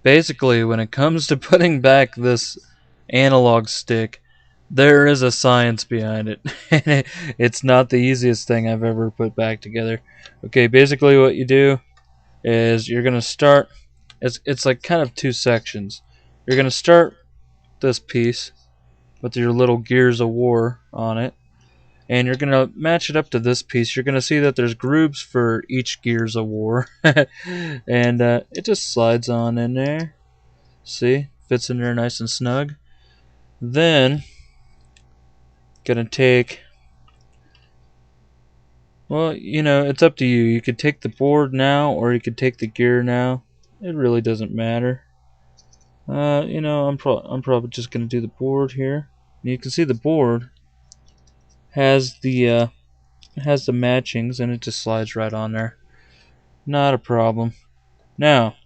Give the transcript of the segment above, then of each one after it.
Basically, when it comes to putting back this analog stick, there is a science behind it. It's not the easiest thing I've ever put back together. Okay, basically what you do is you're gonna start. It's like kind of two sections. You're gonna start this piece with your little gears of war on it, and you're gonna match it up to this piece. You're gonna see that there's grooves for each gears of war, and it just slides on in there. See, fits in there nice and snug. Then gonna take. Well, it's up to you. You could take the board now, or you could take the gear now. It really doesn't matter. I'm probably just gonna do the board here. And you can see the board has the matchings, and it just slides right on there. Not a problem. Now,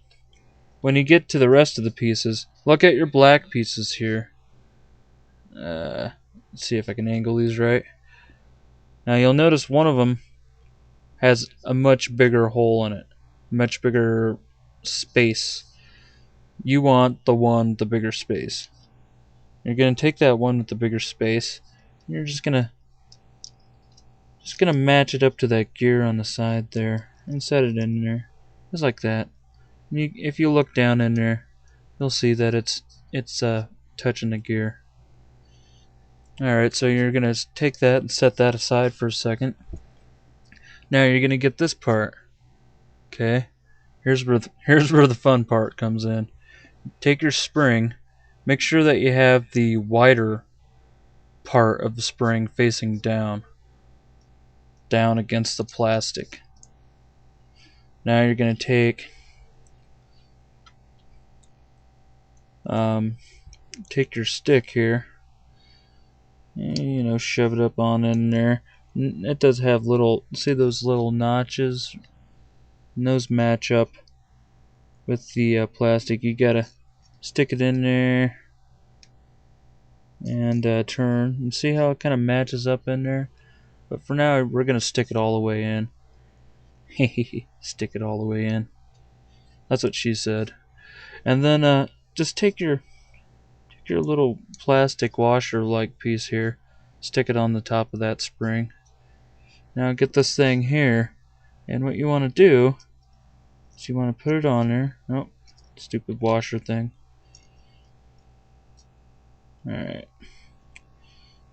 when you get to the rest of the pieces, look at your black pieces here. Let's see if I can angle these right. Now you'll notice one of them has a much bigger hole in it, much bigger space. You want the bigger space. You're gonna take that one with the bigger space. And you're just gonna match it up to that gear on the side there and set it in there, just like that. If you look down in there, you'll see that it's touching the gear. Alright, so you're gonna take that and set that aside for a second. Now you're gonna get this part. Okay, here's where the fun part comes in. Take your spring, make sure that you have the wider part of the spring facing down against the plastic. Now you're gonna take your stick here, and, shove it up on in there. It does have see those little notches, and those match up with the plastic. You gotta stick it in there and turn, and see how it kind of matches up in there. But for now, we're gonna stick it all the way in. Stick it all the way in. That's what she said. And then just take your little plastic washer like piece here, stick it on the top of that spring. Now get this thing here, and what you want to do is you want to put it on there. Oh, stupid washer thing. Alright.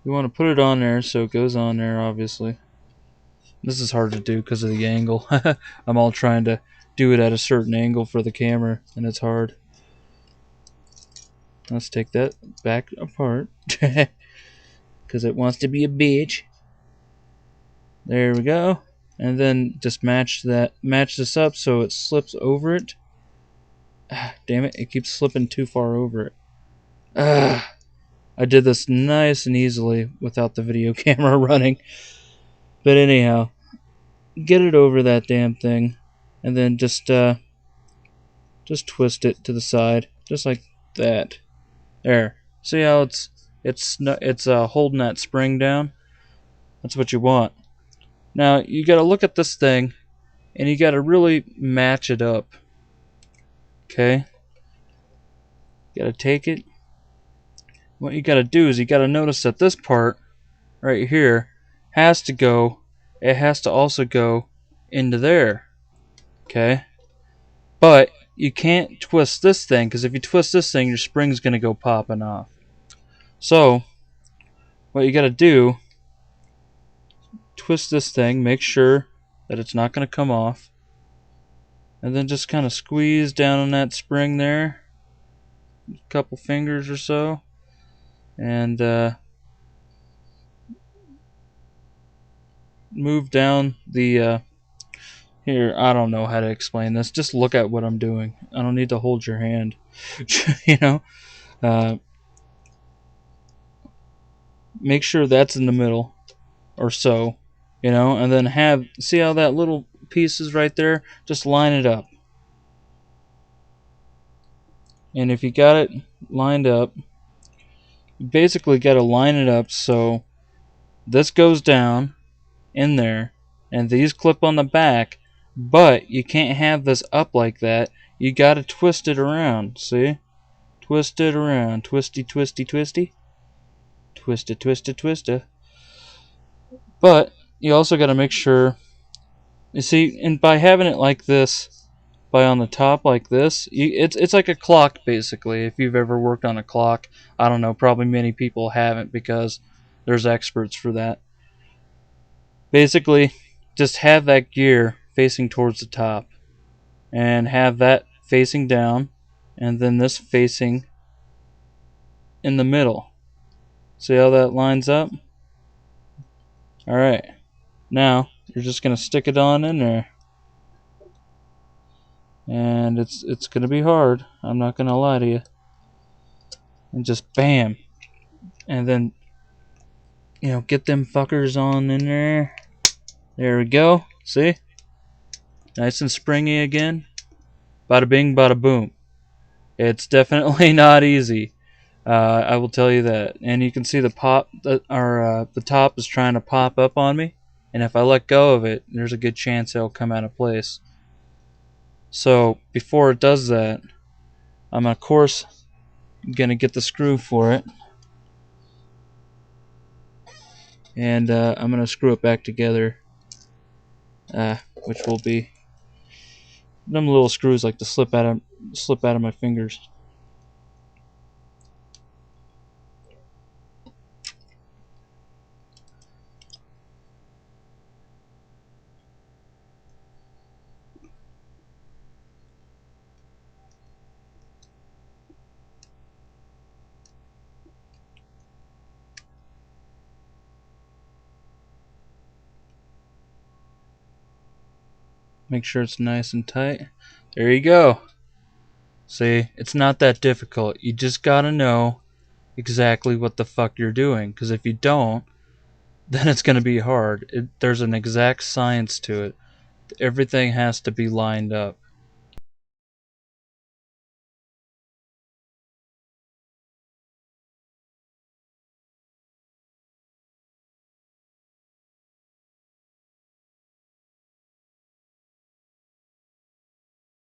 You want to put it on there so it goes on there, obviously. This is hard to do because of the angle. I'm all trying to do it at a certain angle for the camera, and it's hard. Let's take that back apart because it wants to be a bitch. There we go. And then just match this up so it slips over it. Ah, damn it, it keeps slipping too far over it. I did this nice and easily without the video camera running. But anyhow, get it over that damn thing, and then just twist it to the side, just like that. There. See how it's holding that spring down? That's what you want. Now you got to look at this thing, and you got to really match it up. Okay? You got to take it. What you got to do is you got to notice that this part right here has to go. It has to also go into there. Okay? But you can't twist this thing, because if you twist this thing, your spring's going to go popping off. So, what you got to do, twist this thing, make sure that it's not going to come off, and then just kind of squeeze down on that spring there, a couple fingers or so, and move down the here, I don't know how to explain this. Just look at what I'm doing. I don't need to hold your hand. Make sure that's in the middle or so, and then see how that little piece is right there? Just line it up. And if you got it lined up, you basically got to line it up so this goes down in there and these clip on the back, But you can't have this up like that. You gotta twist it around, see? Twist it around. Twisty, twisty, twisty. Twist it, twist it, twist it. But you also gotta make sure, you see, and by having it like this, by on the top like this, it's like a clock basically. If you've ever worked on a clock, I don't know, probably many people haven't because there's experts for that. Basically, just have that gear facing towards the top and have that facing down and then this facing in the middle. See how that lines up? Alright, now you're just going to stick it on in there. And it's going to be hard, I'm not going to lie to you. And just bam. And then, get them fuckers on in there. There we go. See? Nice and springy again. Bada bing, bada boom. It's definitely not easy. I will tell you that. And you can see the the top is trying to pop up on me. And if I let go of it, there's a good chance it'll come out of place. So before it does that, I'm of course gonna get the screw for it. And I'm gonna screw it back together. Which will be them little screws like to slip out of my fingers. Make sure it's nice and tight. There you go. See, it's not that difficult. You just gotta know exactly what the fuck you're doing. Because if you don't, then it's gonna be hard. There's an exact science to it. Everything has to be lined up.